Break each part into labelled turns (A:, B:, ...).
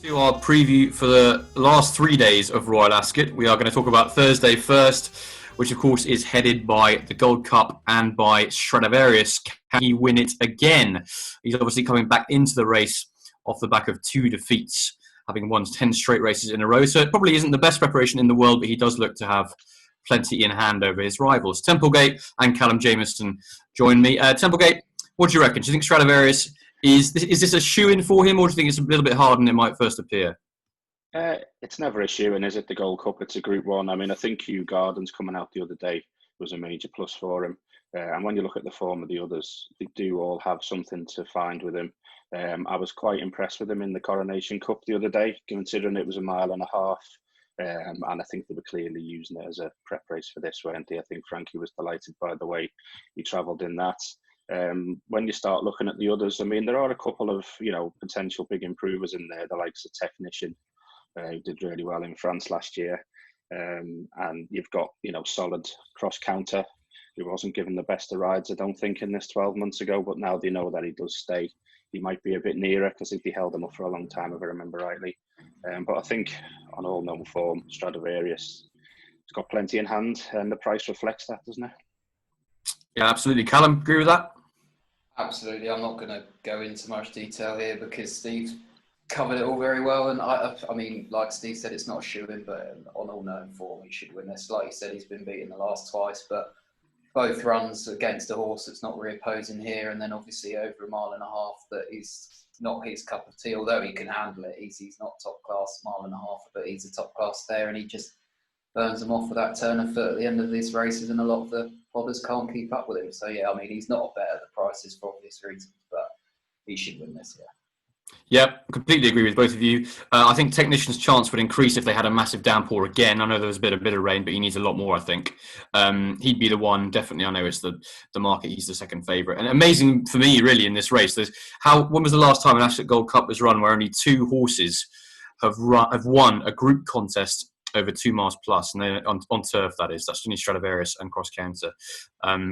A: To our preview for the last 3 days of Royal Ascot. We are going to talk about Thursday first, which of course is headed by the Gold Cup and by Stradivarius. Can he win it again? He's obviously coming back into the race off the back of 2 defeats, having won 10 straight races in a row. So it probably isn't the best preparation in the world, but he does look to have plenty in hand over his rivals. Templegate and Callum Jamieson join me. Templegate, what do you reckon? Do you think Stradivarius is this a shoe-in for him, or do you think it's a little bit harder than it might first appear?
B: It's never a shoe-in, is it? The Gold Cup, it's a Group 1. I mean, I think Kew Gardens coming out the other day was a major plus for him. And when you look at the form of the others, they do all have something to find with him. I was quite impressed with him in the Coronation Cup the other day, considering it was a mile and a half. And I think they were clearly using it as a prep race for this, weren't they? I think Frankie was delighted by the way he travelled in that. When you start looking at the others, I mean, there are a couple of, potential big improvers in there, the likes of Technician, who did really well in France last year. And you've got, solid cross-counter, who wasn't given the best of rides, I don't think, in this 12 months ago, but now they know that he does stay. He might be a bit nearer, because he held him up for a long time, if I remember rightly. But I think, on all known form, Stradivarius has got plenty in hand, and the price reflects that, doesn't it?
A: Yeah, absolutely. Callum, agree with that?
C: Absolutely. I'm not going to go into much detail here because Steve's covered it all very well. And I mean, like Steve said, it's not a shoe-in, but on all known form, he should win this. Like you said, he's been beaten the last twice, but both runs against a horse that's not really opposing here, and then obviously over a mile and a half that is not his cup of tea, although he can handle it. He's not top class mile and a half, but he's a top class there, and he just burns them off with that turn of foot at the end of these races, and a lot of the podders can't keep up with him. So yeah, I mean, he's not a bet at the prices for obvious reasons, but he should win this year.
A: Yeah, completely agree with both of you. I think Technician's chance would increase if they had a massive downpour again. I know there was a bit of rain, but he needs a lot more, I think. He'd be the one, definitely. I know it's the market. He's the second favourite. And amazing for me, really, in this race. When was the last time an Ascot Gold Cup was run where only 2 horses have won a group contest over 2 miles plus, and then on turf, that is. That's only Stradivarius and cross counter,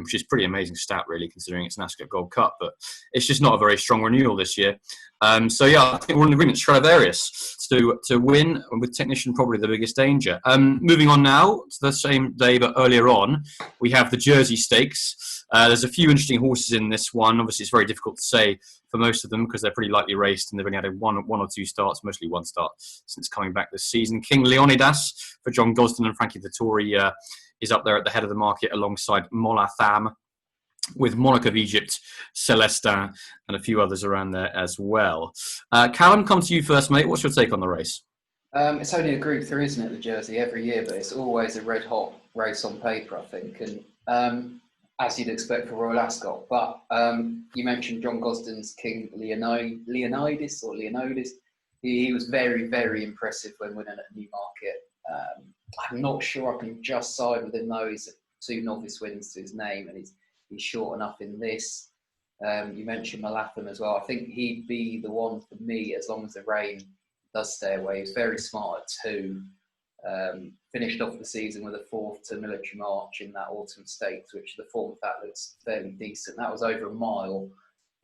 A: which is pretty amazing stat, really, considering it's an Ascot Gold Cup. But it's just not a very strong renewal this year. So yeah, I think we're in agreement. Stradivarius to win, with Technician probably the biggest danger. Moving on now to the same day, but earlier on, we have the Jersey Stakes. There's a few interesting horses in this one. Obviously, it's very difficult to say for most of them because they're pretty lightly raced and they've only had one or two starts, mostly one start since coming back this season. King Leonidas for John Gosden and Frankie Dettori is up there at the head of the market alongside Molatham, with Monarch of Egypt, Celestin, and a few others around there as well. Callum, come to you first, mate. What's your take on the race?
C: It's only a Group 3, isn't it, the Jersey, every year, but it's always a red-hot race on paper, I think, and as you'd expect for Royal Ascot. But you mentioned John Gosden's King Leonidas. He was very, very impressive when winning at Newmarket. I'm not sure I can just side with him, though. He's 2 novice wins to his name, and he's short enough in this. You mentioned Malatham as well. I think he'd be the one for me as long as the rain does stay away. He's very smart at 2. Finished off the season with a 4th to Military March in that Autumn Stakes, which the form of that looks fairly decent. That was over a mile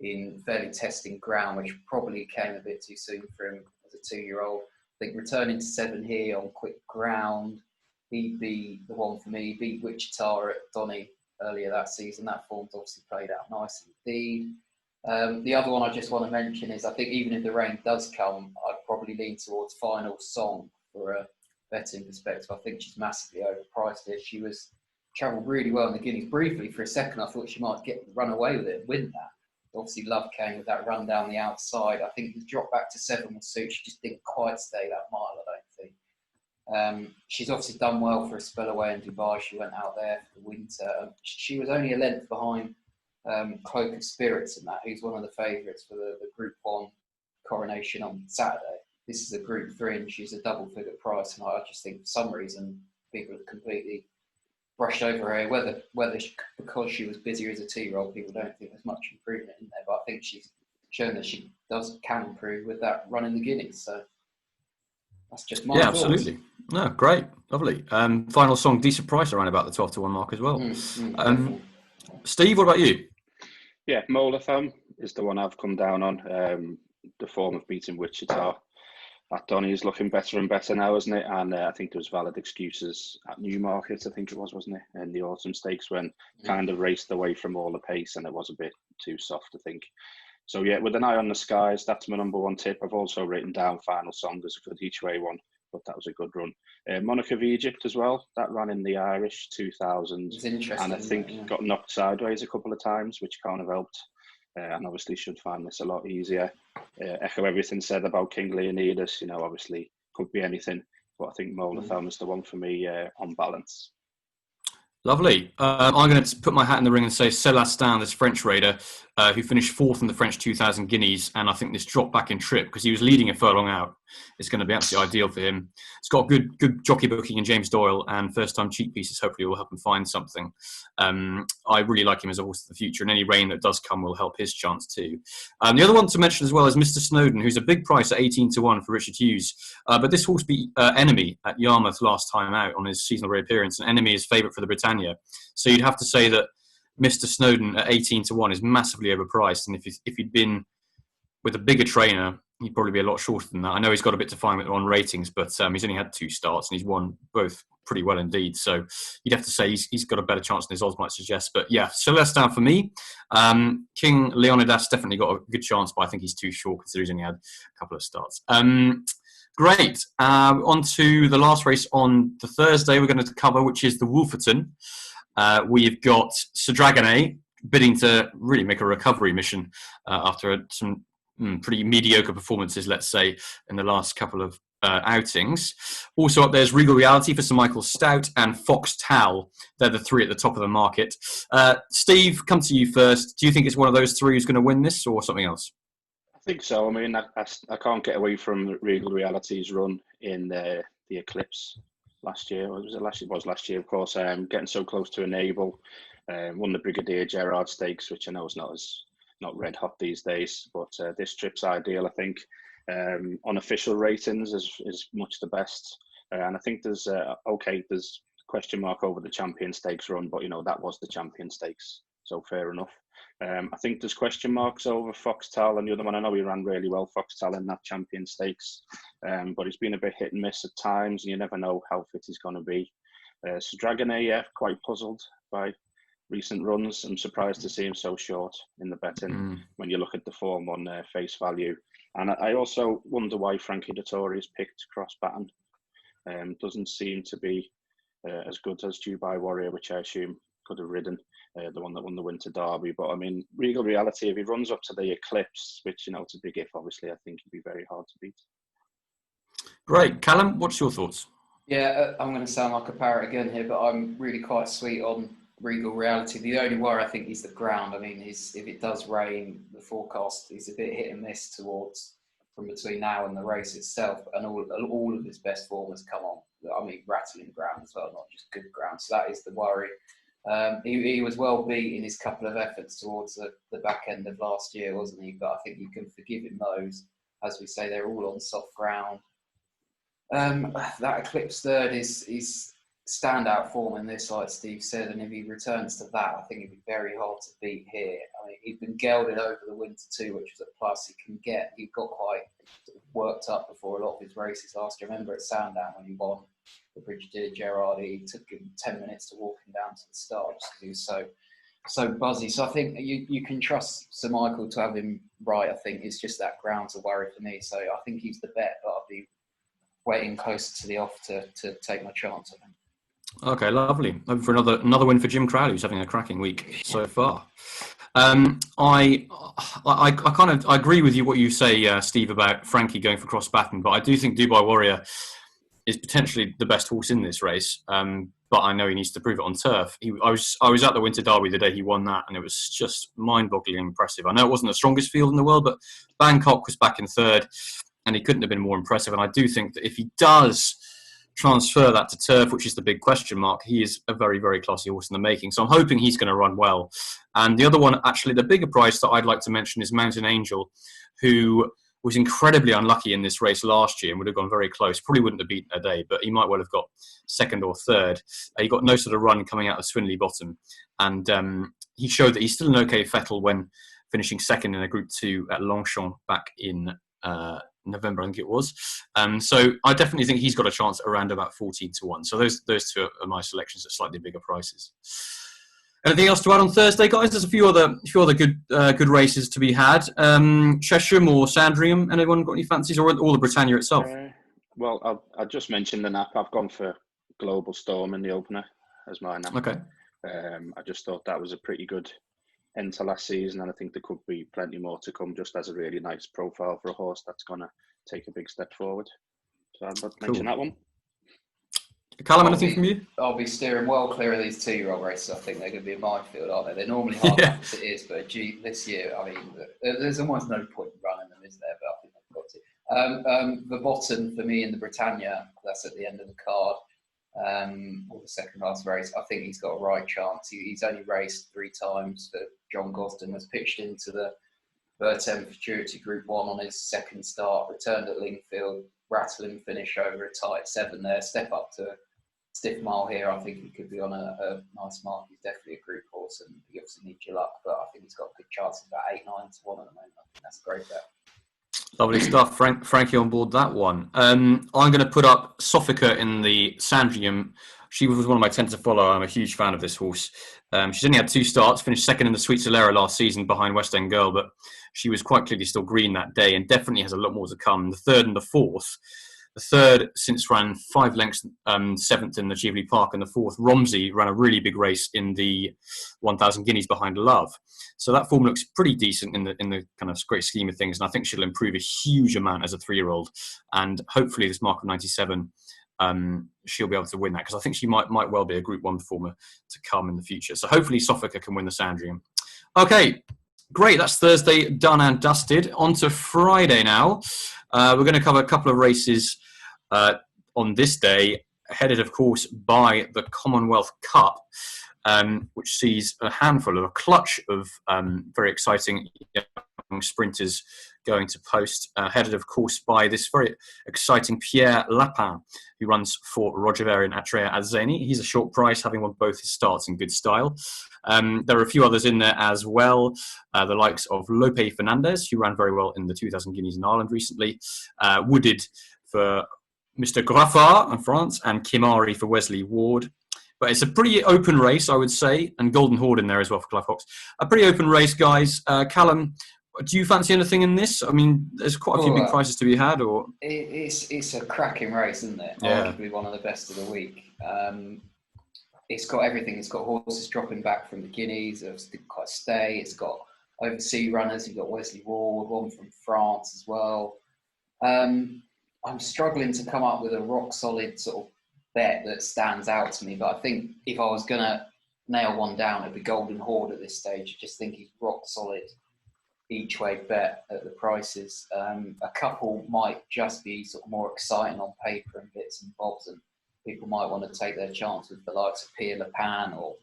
C: in fairly testing ground, which probably came a bit too soon for him as a 2-year-old. I think returning to 7 here on quick ground, he'd be the one for me. He beat Wichita at Donny earlier that season. That form's obviously played out nice indeed. The other one I just want to mention is, I think even if the rain does come, I'd probably lean towards Final Song for a betting perspective. I think she's massively overpriced here. She travelled really well in the Guineas. Briefly, for a second, I thought she might run away with it and win that. Obviously, Love came with that run down the outside. I think the drop back to 7 would suit. She just didn't quite stay that mile, I don't think. She's obviously done well for a spell away in Dubai. She went out there for the winter. She was only a length behind Cloak of Spirits in that, who's one of the favourites for the Group 1 coronation on Saturday. This is a Group 3 and she's a double-figure price, and I just think for some reason people have completely brushed over her. Whether because she was busier as a 2-year-old, people don't think there's much improvement in there, but I think she's shown that she can improve with that run in the Guineas. So that's just my thoughts.
A: Absolutely. No, great, lovely. Final Song, decent price around about the 12 to 1 mark as well. Steve, what about you?
B: Yeah, Molatham is the one I've come down on. The form of beating Wichita. That Donny's looking better and better now, isn't it? And I think there was valid excuses at Newmarket, I think it was, wasn't it, in the autumn stakes when kind of raced away from all the pace and it was a bit too soft, I think. So yeah, with an eye on the skies, that's my number one tip. I've also written down Final Song as a good each way one, but that was a good run. Monarch of Egypt as well, that ran in the Irish 2000, and I think got knocked sideways a couple of times, which kind of helped. And obviously should find this a lot easier. Echo everything said about King Leonidas, obviously could be anything, but I think Molatham is the one for me on balance.
A: Lovely. I'm going to put my hat in the ring and say Celestin, this French raider, who finished fourth in the French 2,000 guineas, and I think this drop back in trip, because he was leading a furlong out, is going to be absolutely ideal for him. It's got good jockey booking in James Doyle, and first-time cheek pieces hopefully will help him find something. I really like him as a horse of the future, and any rain that does come will help his chance too. The other one to mention as well is Mr. Snowden, who's a big price at 18-1 for Richard Hughes. But this horse beat Enemy at Yarmouth last time out on his seasonal reappearance, and Enemy is favourite for the Britannia. So you'd have to say that Mr. Snowden at 18-1 is massively overpriced, and if he'd been with a bigger trainer, he'd probably be a lot shorter than that. I know he's got a bit to find on ratings, but he's only had 2 starts and he's won both pretty well indeed. So you'd have to say he's got a better chance than his odds might suggest. But yeah, Celestin for me. King Leonidas definitely got a good chance, but I think he's too short considering he's only had a couple of starts. Great. On to the last race on the Thursday we're going to cover, which is the Wolferton. We've got Sir Dragonet bidding to really make a recovery mission after some pretty mediocre performances, let's say, in the last couple of outings. Also up there's Regal Reality for Sir Michael Stout and Fox Tal. They're the 3 at the top of the market. Steve, come to you first. Do you think it's one of those 3 who's going to win this or something else?
B: I think so. I mean, I can't get away from Regal Reality's run in the Eclipse last year. Or was it last year? It was last year, of course. Getting so close to Enable. Won the Brigadier Gerard Stakes, which I know is not red hot these days, but this trip's ideal, I think. Unofficial ratings is much the best, and I think there's question mark over the Champion Stakes run, but that was the Champion Stakes, so fair enough. I think there's question marks over Foxtel and the other one. I know he ran really well, Foxtel, in that Champion Stakes, but he's been a bit hit and miss at times, and you never know how fit he's going to be. So Dragonet, quite puzzled by recent runs. I'm surprised to see him so short in the betting when you look at the form on face value. And I also wonder why Frankie Dettori has picked Cross Baton. Doesn't seem to be as good as Dubai Warrior, which I assume could have ridden, the one that won the Winter Derby. But I mean, Regal Reality, if he runs up to the Eclipse, which it's a big if, obviously, I think he'd be very hard to beat.
A: Great. Callum, what's your thoughts?
C: Yeah, I'm going to sound like a parrot again here, but I'm really quite sweet on Regal Reality. The only worry I think is the ground. I mean, if it does rain, the forecast is a bit hit and miss from between now and the race itself, and all of his best form has come on. I mean, rattling ground as well, not just good ground. So that is the worry. He was well beat in his couple of efforts towards the back end of last year, wasn't he? But I think you can forgive him those. As we say, they're all on soft ground. That Eclipse third is standout form in this, like Steve said, and if he returns to that, I think it'd be very hard to beat here. I mean, he'd been gelded over the Winter too, which was a plus he can get. He got quite worked up before a lot of his races last year. I remember at Sandown when he won the Brigadier Gerard, it took him 10 minutes to walk him down to the start just because he was so buzzy. So I think you can trust Sir Michael to have him right. I think it's just that ground's a worry for me. So I think he's the bet, but I'll be waiting closer to the off to take my chance, I think.
A: Okay, lovely. Hoping for another win for Jim Crowley, who's having a cracking week so far. I agree with you what you say, Steve, about Frankie going for Cross Baton, but I do think Dubai Warrior is potentially the best horse in this race. But I know he needs to prove it on turf. I was at the Winter Derby the day he won that, and it was just mind-bogglingly impressive. I know it wasn't the strongest field in the world, but Bangkok was back in third, and he couldn't have been more impressive. And I do think that if he does transfer that to turf, which is the big question mark, he is a very, very classy horse in the making. So I'm hoping he's going to run well. And the other one, actually, the bigger price that I'd like to mention is Mountain Angel, who was incredibly unlucky in this race last year and would have gone very close. Probably wouldn't have beaten a day, but he might well have got second or third. He got no sort of run coming out of Swinley Bottom. And he showed that he's still an okay fettle when finishing second in a Group 2 at Longchamp back in November, I think it was. So I definitely think he's got a chance around about 14-1. So those two are my selections at slightly bigger prices. Anything else to add on Thursday, guys? There's a few other good races to be had. Chesham or Sandringham. Anyone got any fancies, or all the Britannia itself?
B: Well, I just mentioned the nap. I've gone for Global Storm in the opener as my nap.
A: Okay.
B: I just thought that was a pretty good end to last season, and I think there could be plenty more to come. Just as a really nice profile for a horse that's going to take a big step forward. So I'd mention that one.
A: Callum, anything from you?
C: I'll be steering well clear of these 2-year-old races. I think they're going to be a minefield, aren't they? They're normally hard enough as it is, but this year, I mean, there's almost no point in running them, is there? But I think they've got to. The bottom for me in the Britannia, that's at the end of the card, or the second last race. I think he's got a right chance. He's only raced 3 times. That John Gosden was pitched into the Burton Futurity Group 1 on his second start, returned at Lingfield, rattling finish over a tight 7 there, step up to stiff mile here. I think he could be on a nice mark. He's definitely a group horse, and he obviously needs your luck, but I think he's got a good chance of about 8-9-1 at the moment. I think that's a great bet.
A: Lovely stuff. Frankie on board that one. I'm going to put up Sophica in the Sandringham. She was one of my 10 to follow. I'm a huge fan of this horse. She's only had 2 starts, finished second in the Sweet Solera last season behind West End Girl, but she was quite clearly still green that day and definitely has a lot more to come. The third and the fourth. The third since ran 5 lengths, 7th in the Jubilee Park, and the fourth, Romsey, ran a really big race in the 1,000 Guineas behind Love. So that form looks pretty decent in the kind of great scheme of things, and I think she'll improve a huge amount as a 3-year-old. And hopefully this mark of 97, she'll be able to win that, because I think she might well be a Group 1 performer to come in the future. So hopefully Sophica can win the Sandringham. Okay, great. That's Thursday done and dusted. On to Friday now. We're going to cover a couple of races on this day, headed, of course, by the Commonwealth Cup, which sees a clutch of very exciting young sprinters going to post, headed, of course, by this very exciting Pierre Lapin, who runs for Roger Ver and Atrea Azzeni. He's a short price, having won both his starts in good style. There are a few others in there as well, the likes of Lope Fernandez, who ran very well in the 2,000 Guineas in Ireland recently, Wooded for Mr. Graffard in France, and Kimari for Wesley Ward. But it's a pretty open race, I would say, and Golden Horde in there as well for Clive Fox. A pretty open race, guys. Callum, do you fancy anything in this? I mean, there's quite a few big prizes to be had, or
C: it's a cracking race, isn't it?
A: Yeah.
C: Arguably one of the best of the week. It's got everything. It's got horses dropping back from the Guineas. It's got Stay. It's got overseas runners. You've got Wesley Ward, one from France as well. I'm struggling to come up with a rock solid sort of bet that stands out to me, but I think if I was going to nail one down, it'd be Golden Horde at this stage. I just think he's rock solid each way bet at the prices. A couple might just be sort of more exciting on paper and bits and bobs, and people might want to take their chance with the likes of Pierre Lapin, or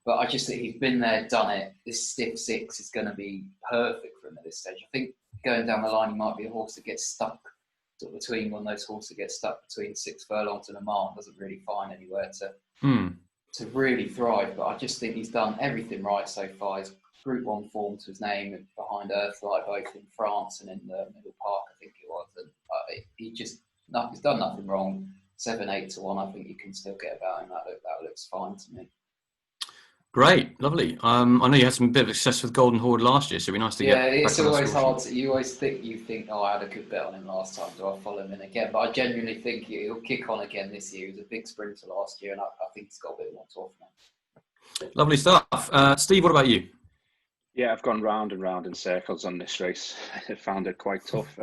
C: but I just think he's been there, done it. This stiff 6 is going to be perfect for him at this stage. I think going down the line, he might be a horse that gets stuck sort of between one of those horses that get stuck between 6 furlongs and a mile, doesn't really find anywhere to really thrive. But I just think he's done everything right so far. He's Group 1 form to his name behind Earthlight, both in France and in the Middle Park, I think it was. And he's done nothing wrong. 7-8-1, I think you can still get about him. That looks fine to me.
A: Great, lovely. I know you had some bit of success with Golden Horde last year, so it'd be nice to get.
C: Yeah, it's always hard. You always think, oh, I had a good bet on him last time, do I follow him in again? But I genuinely think he'll kick on again this year. He was a big sprinter last year, and I think he's got a bit more to offer now.
A: Lovely stuff. Steve, what about you?
B: Yeah, I've gone round and round in circles on this race. I found it quite tough.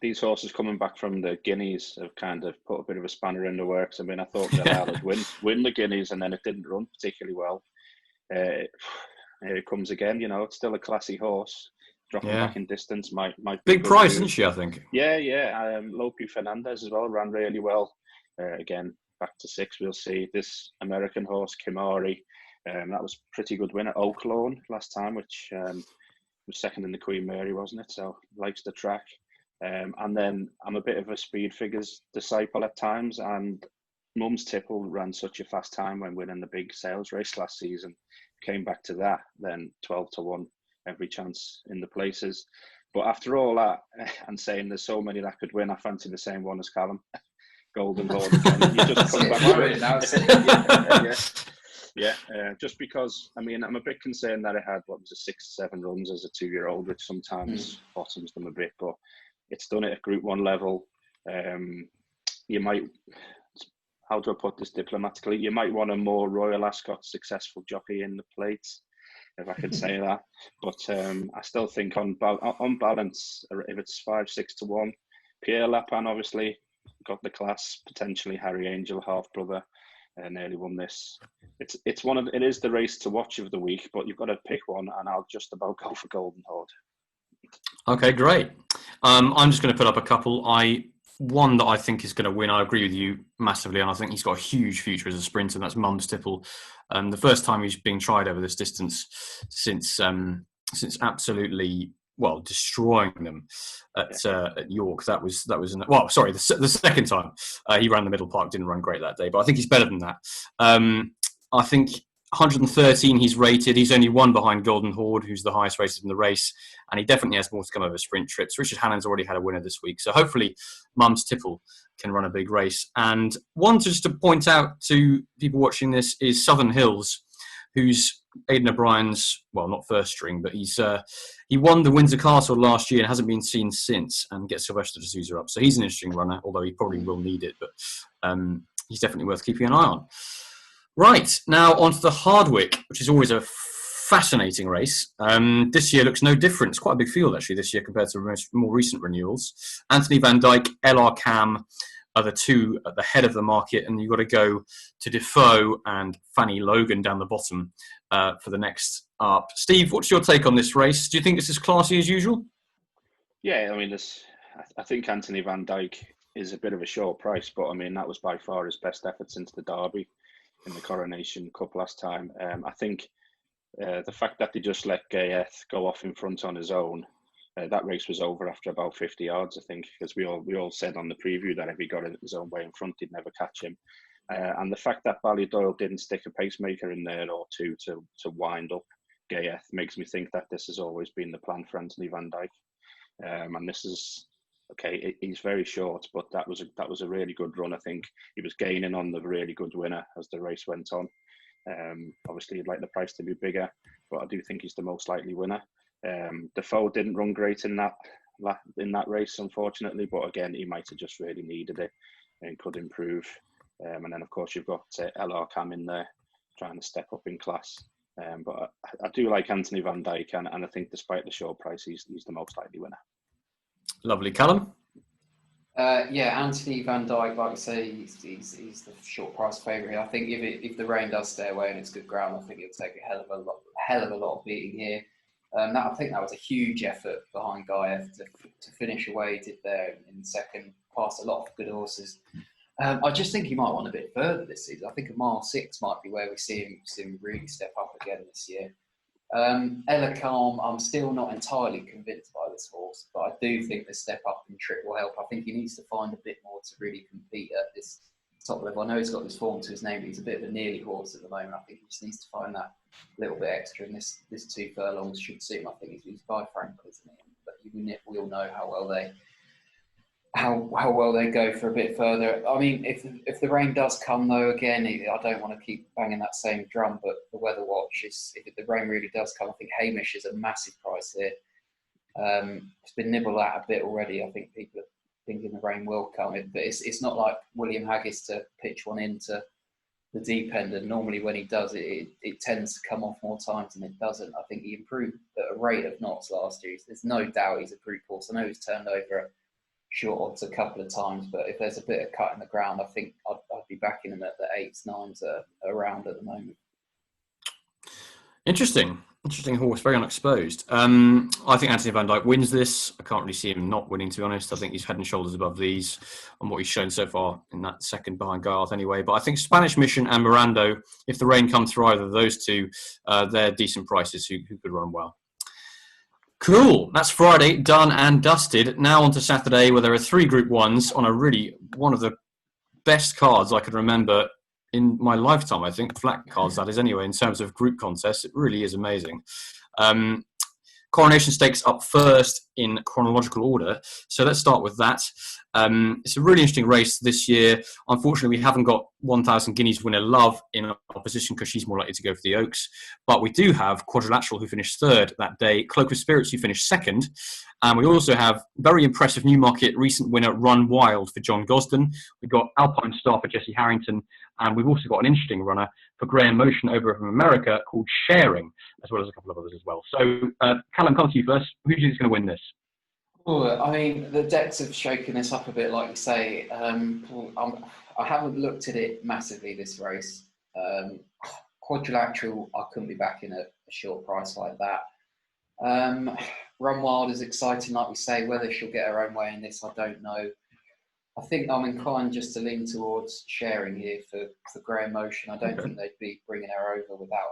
B: These horses coming back from the Guineas have kind of put a bit of a spanner in the works. I mean, I thought that would win the Guineas, and then it didn't run particularly well. Here it comes again. It's still a classy horse. Dropping back in distance might be
A: big price, isn't she? I think.
B: Yeah. Lope Fernandez as well ran really well. Again, back to 6. We'll see this American horse Kimari. That was a pretty good win at Oaklawn last time, which was second in the Queen Mary, wasn't it? So likes the track. And then I'm a bit of a speed figures disciple at times, and Mum's Tipple ran such a fast time when winning the big sales race last season. Came back to that, then 12-1 every chance in the places. But after all that, and saying there's so many that could win, I fancy the same one as Callum. Golden Lord again. You just come back to it. Just because, I mean, I'm a bit concerned that it had, 6-7 runs as a 2-year-old, which sometimes bottoms them a bit, but it's done it at Group 1 level. You might, how do I put this diplomatically? You might want a more Royal Ascot successful jockey in the plates, if I could say that. But I still think on balance, if it's 5-6 to 1, Pierre Lapin obviously got the class. Potentially Harry Angel, half brother, nearly won this. It is the race to watch of the week, but you've got to pick one, and I'll just about go for Golden Horde.
A: Okay, great. I'm just going to put up a couple. One that I think is going to win. I agree with you massively, and I think he's got a huge future as a sprinter. And that's Mumstipple. The first time he's being tried over this distance since absolutely destroying them at York. That was the second time he ran the Middle Park, didn't run great that day, but I think he's better than that. I think 113 he's rated. He's only one behind Golden Horde, who's the highest rated in the race, and he definitely has more to come over sprint trips. Richard Hannon's already had a winner this week, so hopefully Mumstipple can run a big race. And one just to point out to people watching this is Southern Hills, who's Aidan O'Brien's, not first string, but he won the Windsor Castle last year and hasn't been seen since, and gets Sylvester D'Souza up. So he's an interesting runner, although he probably will need it, but he's definitely worth keeping an eye on. Right, now on to the Hardwick, which is always a fascinating race. This year looks no different. It's quite a big field, actually, this year compared to more recent renewals. Anthony Van Dyke, LR Cam are the two at the head of the market, and you've got to go to Defoe and Fanny Logan down the bottom for the next up. Steve, what's your take on this race? Do you think it's as classy as usual?
B: Yeah, I mean, I think Anthony Van Dyke is a bit of a short price, but I mean, that was by far his best effort since the Derby in the Coronation Cup last time. I think the fact that they just let Gayeth go off in front on his own, that race was over after about 50 yards, I think, because we all said on the preview that if he got his own way in front, he'd never catch him. And the fact that Ballydoyle didn't stick a pacemaker in there or two to wind up Gayeth makes me think that this has always been the plan for Anthony Van Dyke. And this is, okay, he's very short, but that was a really good run. I think he was gaining on the really good winner as the race went on. Obviously, you'd like the price to be bigger, but I do think he's the most likely winner. Defoe didn't run great in that race, unfortunately, but again, he might have just really needed it and could improve. And then, of course, you've got LR Cam in there trying to step up in class. But I do like Anthony Van Dyke, and I think despite the short price, he's the most likely winner.
A: Lovely. Callum?
C: Anthony Van Dyke, like I say, he's the short price favourite. I think if the rain does stay away and it's good ground, I think it'll take a hell of a lot of beating here. I think that was a huge effort behind Gayeth to finish away. He did there in second, past a lot of good horses. I just think he might want a bit further this season. I think a mile 6 might be where we see him really step up again this year. Ella Calm, I'm still not entirely convinced by this horse, but I do think the step up in trip will help. I think he needs to find a bit more to really compete at this top level. I know he's got this form to his name, but he's a bit of a nearly horse at the moment. I think he just needs to find that little bit extra, and this 2 furlongs should suit him. I think he's by Franklin, isn't he? But we all know how well they go for a bit further. I mean, if the rain does come though, again, I don't want to keep banging that same drum, but the weather watch is, if the rain really does come, I think Hamish is a massive price here. It's been nibbled at a bit already. I think people are thinking the rain will come, but it's not like William Haggis to pitch one into the deep end, and normally when he does it tends to come off more times than it doesn't. I think he improved at a rate of knots last year. There's no doubt he's a brute horse. I know he's turned over short odds a couple of times, but if there's a bit of cut in the ground, I think I'd be backing him at the 8s, 9s around at the moment.
A: Interesting horse, very unexposed. I think Anthony Van Dyke wins this. I can't really see him not winning, to be honest. I think he's head and shoulders above these on what he's shown so far in that second behind Garth anyway. But I think Spanish Mission and Mirando, if the rain comes through either of those two, they're decent prices who could run well. Cool. That's Friday, done and dusted. Now on to Saturday, where there are 3 Group 1s on one of the best cards I could remember in my lifetime, I think. Flat cards, that is, anyway, in terms of group contests. It really is amazing. Coronation Stakes up first in chronological order. So let's start with that. It's a really interesting race this year. Unfortunately, we haven't got 1,000 Guineas winner Love in opposition because she's more likely to go for the Oaks. But we do have Quadrilateral, who finished third that day, Cloak of Spirits, who finished second. And we also have very impressive Newmarket recent winner Run Wild for John Gosden. We've got Alpine Star for Jesse Harrington. And we've also got an interesting runner for Graham Motion over from America called Sharing, as well as a couple of others as well. So, Callum, come to you first. Who do you think is going to win this?
C: Oh, I mean, the decks have shaken this up a bit, like you say. I haven't looked at it massively, this race. Quadrilateral, I couldn't be backing a short price like that. Run Wild is exciting, like we say. Whether she'll get her own way in this, I don't know. I think I'm inclined just to lean towards Sharing here for Graham Motion. I don't think they'd be bringing her over without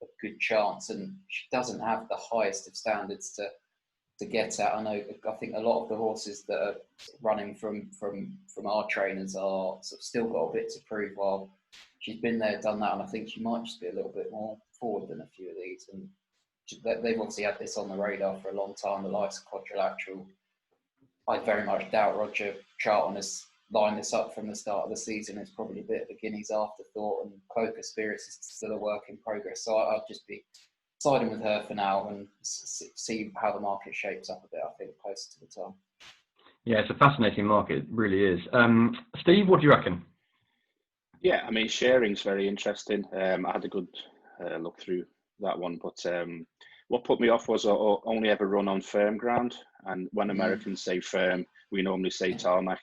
C: a good chance, and she doesn't have the highest of standards to get at. I think a lot of the horses that are running from our trainers are sort of still got a bit to prove, while she's been there, done that, and I think she might just be a little bit more forward than a few of these. And they've obviously had this on the radar for a long time, the likes of Quadrilateral. I very much doubt Roger Charlton has lined this up from the start of the season. It's probably a bit of a Guineas afterthought, and Cloak of Spirits is still a work in progress. So I'd just be siding with her for now and see how the market shapes up a bit, I think, closer to the time.
A: Yeah, it's a fascinating market. It really is. Steve, what do you reckon?
B: Yeah, I mean, Sharing's very interesting. I had a good look through that one, but what put me off was I only ever run on firm ground, and when Americans say firm, we normally say tarmac.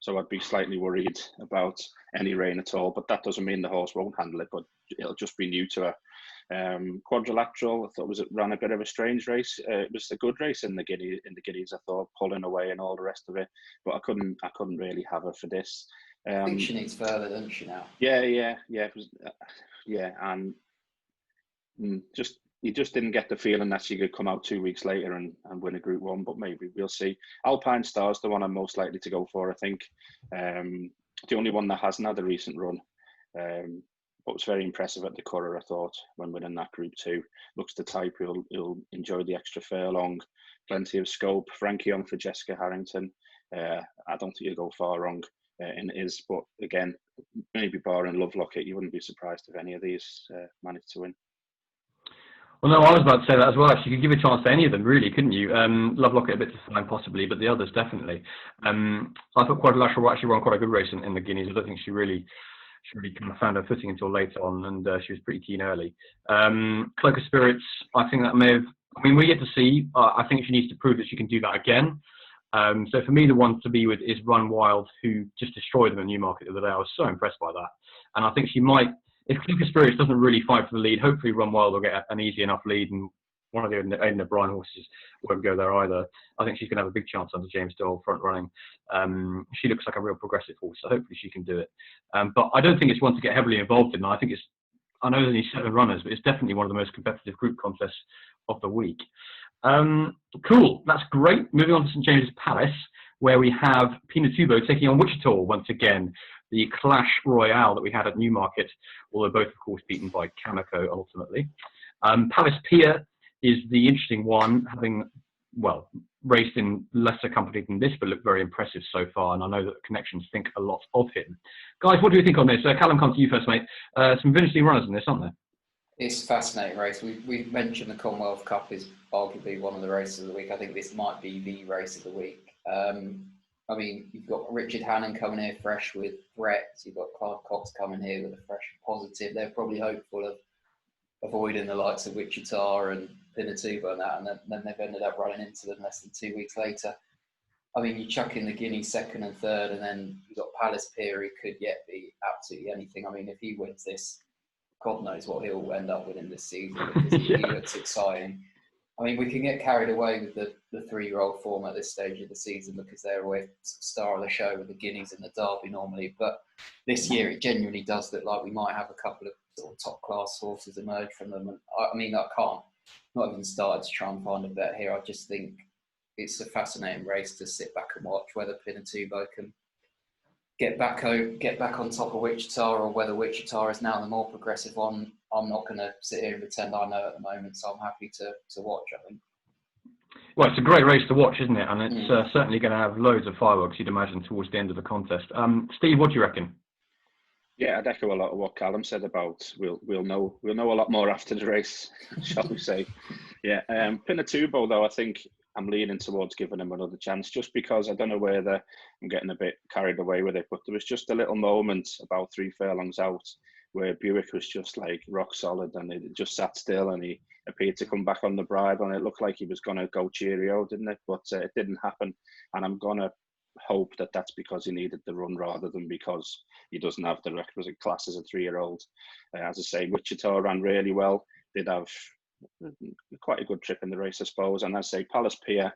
B: So I'd be slightly worried about any rain at all, but that doesn't mean the horse won't handle it, but it'll just be new to her. Quadrilateral, I thought ran a bit of a strange race. It was a good race in the Guineas, I thought, pulling away and all the rest of it, but I couldn't really have her for this.
C: I think she needs further, doesn't she, now?
B: Yeah. And you just didn't get the feeling that she could come out 2 weeks later and win a Group 1, but maybe we'll see. Alpine Star's the one I'm most likely to go for, I think. The only one that hasn't had a recent run, but was very impressive at the Curragh, I thought, when winning that Group 2. Looks the type who'll enjoy the extra furlong, plenty of scope. Frankie on for Jessica Harrington. I don't think you'll go far wrong in his, but again, maybe barring Love Locket, you wouldn't be surprised if any of these managed to win.
A: Well, no, I was about to say that as well. Actually, you could give a chance to any of them, really, couldn't you? Love Locket a bit to find, possibly, but the others definitely. I thought Quadrilateral actually ran quite a good race in the Guineas. I don't think she really kind of found her footing until later on, and she was pretty keen early. Cloak of Spirits, I think that may have. I mean, we get to see. I think she needs to prove that she can do that again. So for me, the one to be with is Run Wild, who just destroyed them in Newmarket the other day. I was so impressed by that, and I think she might. If Cloak of Spirits doesn't really fight for the lead, hopefully Run Wild will get an easy enough lead, and one of the Aidan O'Brien horses won't go there either. I think she's going to have a big chance under James Doyle front running. She looks like a real progressive horse, so hopefully she can do it. But I don't think it's one to get heavily involved in. I know there's only 7 runners, but it's definitely one of the most competitive group contests of the week. Cool, that's great. Moving on to St James's Palace, where we have Pinatubo taking on Wichita once again. The clash royale that we had at Newmarket, although both, of course, beaten by Cameco ultimately. Palace Pier is the interesting one, having, well, raced in lesser company than this, but looked very impressive so far, and I know that the connections think a lot of him. Guys, what do you think on this? Callum, come to you first, mate. Some interesting runners in this, aren't there?
C: It's a fascinating race. We mentioned the Commonwealth Cup is arguably one of the races of the week. I think this might be the race of the week. I mean, you've got Richard Hannon coming here fresh with threats. You've got Clive Cox coming here with a fresh positive. They're probably hopeful of avoiding the likes of Wichita and Pinatubo and that, and then they've ended up running into them less than 2 weeks later. I mean, you chuck in the Guineas second and third, and then you've got Palace Pier, who could yet be absolutely anything. I mean, if he wins this, God knows what he'll end up winning this season, because he looks exciting. I mean, we can get carried away with the 3-year-old form at this stage of the season, because they're always star of the show with the Guineas and the Derby normally. But this year, it genuinely does look like we might have a couple of sort of top-class horses emerge from them. And I mean, I can't, not even started to try and find a bet here. I just think it's a fascinating race to sit back and watch, whether Pinatubo can get back on top of Wichita, or whether Wichita is now the more progressive one. I'm not going to sit here and pretend I know at the moment, so I'm happy to watch, I think.
A: Well, it's a great race to watch, isn't it? And it's certainly going to have loads of fireworks, you'd imagine, towards the end of the contest. Steve, what do you reckon?
B: Yeah, I'd echo a lot of what Callum said about we'll know a lot more after the race, shall we say? Yeah, Pinatubo though, I think I'm leaning towards giving him another chance, just because I don't know whether I'm getting a bit carried away with it, but there was just a little moment about 3 furlongs out where Buick was just like rock solid, and it just sat still, and he appeared to come back on the bridle, and it looked like he was going to go cheerio, didn't it? But it didn't happen, and I'm going to hope that that's because he needed the run rather than because he doesn't have the requisite class as a 3-year-old. As I say, Wichita ran really well, did have quite a good trip in the race, I suppose. And as I say, Palace Pier,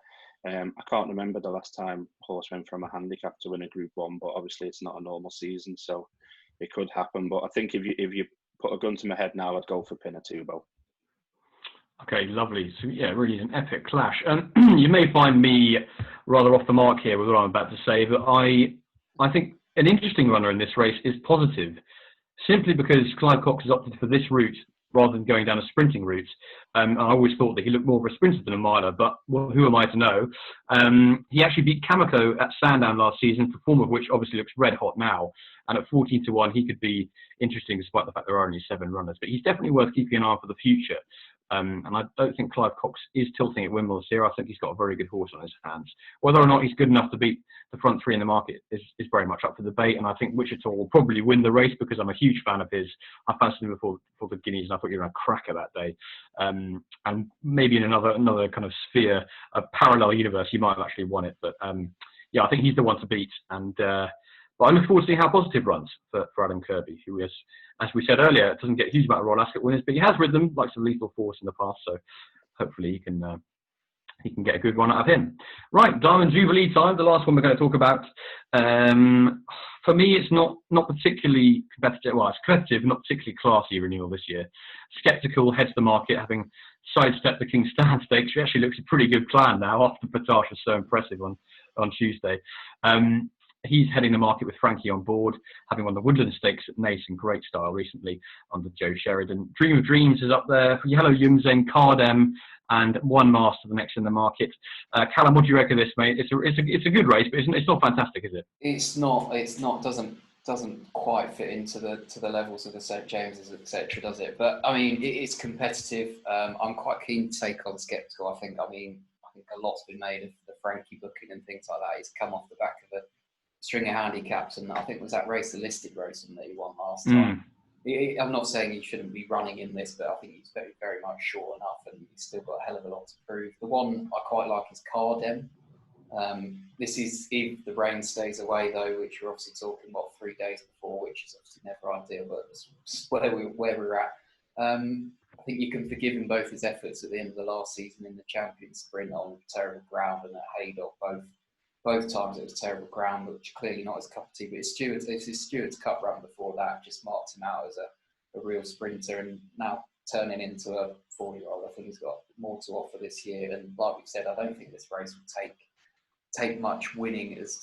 B: I can't remember the last time a horse went from a handicap to win a Group 1, but obviously it's not a normal season, so it could happen. But I think if you put a gun to my head now, I'd go for Pinatubo.
A: Okay, lovely. So yeah, really an epic clash. You may find me rather off the mark here with what I'm about to say, but I think an interesting runner in this race is Positive, simply because Clive Cox has opted for this route rather than going down a sprinting route. I always thought that he looked more of a sprinter than a miler, but well, who am I to know? He actually beat Kamiko at Sandown last season, the form of which obviously looks red hot now. And at 14-1, he could be interesting despite the fact there are only 7 runners. But he's definitely worth keeping an eye on for the future. And I don't think Clive Cox is tilting at Wimbles here. I think he's got a very good horse on his hands. Whether or not he's good enough to beat the front 3 in the market is very much up for debate. And I think Wichita will probably win the race because I'm a huge fan of his. I fancied him before the Guineas, and I thought he was a cracker that day. And maybe in another kind of sphere, a parallel universe, he might have actually won it. But yeah, I think he's the one to beat. And but I look forward to seeing how Positive runs for Adam Kirby, who is, as we said earlier, doesn't get a huge amount of Royal Ascot winners, but he has ridden them like some Lethal Force in the past, so hopefully he can get a good one out of him. Right, Diamond Jubilee time, the last one we're going to talk about. For me, it's not particularly competitive. Well, it's competitive, not particularly classy renewal this year. Skeptical heads the market, having sidestepped the King's Stand Stakes, which actually looks a pretty good plan now after Patash was so impressive on Tuesday. He's heading the market with Frankie on board, having won the Woodland Stakes at Naas in great style recently under Joe Sheridan. Dream of Dreams is up there, Yellow Yumzeng, Cardem, and One Master, the next in the market. Callum, what do you reckon of this, mate? It's a good race, but it's not fantastic, is it?
C: It's not. Doesn't quite fit into the levels of the St James's, etc. Does it? But I mean, it's competitive. I'm quite keen to take on Skeptical. I think a lot's been made of the Frankie booking and things like that. He's come off the back of a string of handicaps, and I think was that race, the listed race, and that he won last time. I'm not saying he shouldn't be running in this, but I think he's very, very much short enough, and he's still got a hell of a lot to prove. The one I quite like is Cardem. This is if the rain stays away, though, which you're obviously talking about 3 days before, which is obviously never ideal, but it's where we're at. I think you can forgive him both his efforts at the end of the last season in the champion sprint on terrible ground and at Haydock. Both times it was terrible ground, which clearly not his cup of tea. But it's his Stewart's Cup run before that just marked him out as a real sprinter, and now turning into a 4-year-old. I think he's got more to offer this year. And like we said, I don't think this race will take much winning as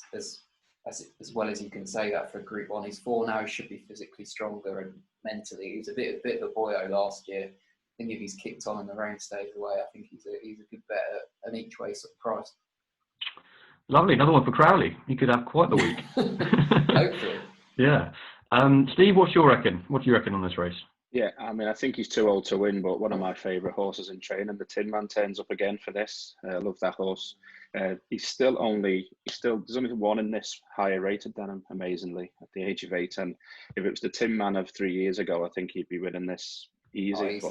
C: well as you can say that for Group 1. He's 4 now. He should be physically stronger and mentally. He was a bit of a boyo last year. I think if he's kicked on and the rain stays away, I think he's a good bet at an each way sort of price.
A: Lovely, another one for Crowley. He could have quite the week.
C: Hopefully.
A: Yeah. Steve, what do you reckon on this race?
B: Yeah, I mean, I think he's too old to win, but one of my favourite horses in training, the Tin Man, turns up again for this. I love that horse. There's only one in this higher rated than him, amazingly, at the age of 8. And if it was the Tin Man of 3 years ago, I think he'd be winning this easy.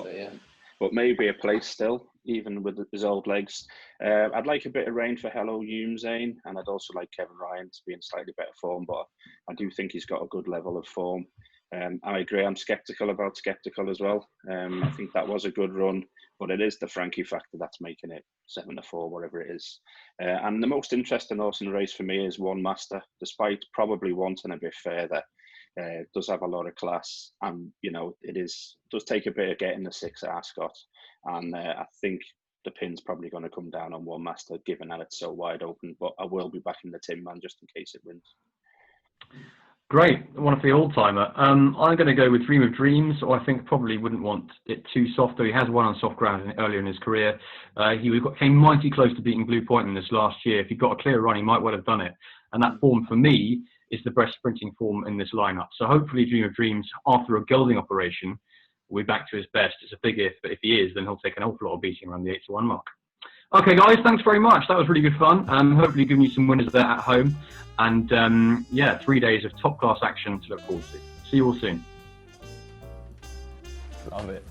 B: But maybe a place still, even with his old legs. I'd like a bit of rain for Hello Yumzeng, and I'd also like Kevin Ryan to be in slightly better form, but I do think he's got a good level of form. I agree, I'm sceptical about Skeptical as well. I think that was a good run, but it is the Frankie factor that's making it 7-4, whatever it is. And the most interesting horse in the race for me is One Master, despite probably wanting a bit further. Does have a lot of class, and does take a bit of getting the 6 at Ascot, and I think the pin's probably going to come down on One Master, given that it's so wide open. But I will be backing the Tin Man just in case it wins.
A: Great, one for the old-timer. I'm going to go with Dream of Dreams, or I think probably wouldn't want it too soft, though he has won on soft ground earlier in his career. He came mighty close to beating Blue Point in this last year. If he got a clear run, he might well have done it. And that form, for me, is the best sprinting form in this lineup. So hopefully Dream of Dreams, after a gelding operation, will be back to his best. It's a big if, but if he is, then he'll take an awful lot of beating around the 8-1 mark. Okay, guys, thanks very much. That was really good fun. Hopefully giving you some winners there at home. And yeah, 3 days of top-class action to look forward to. See you all soon.
D: Love it.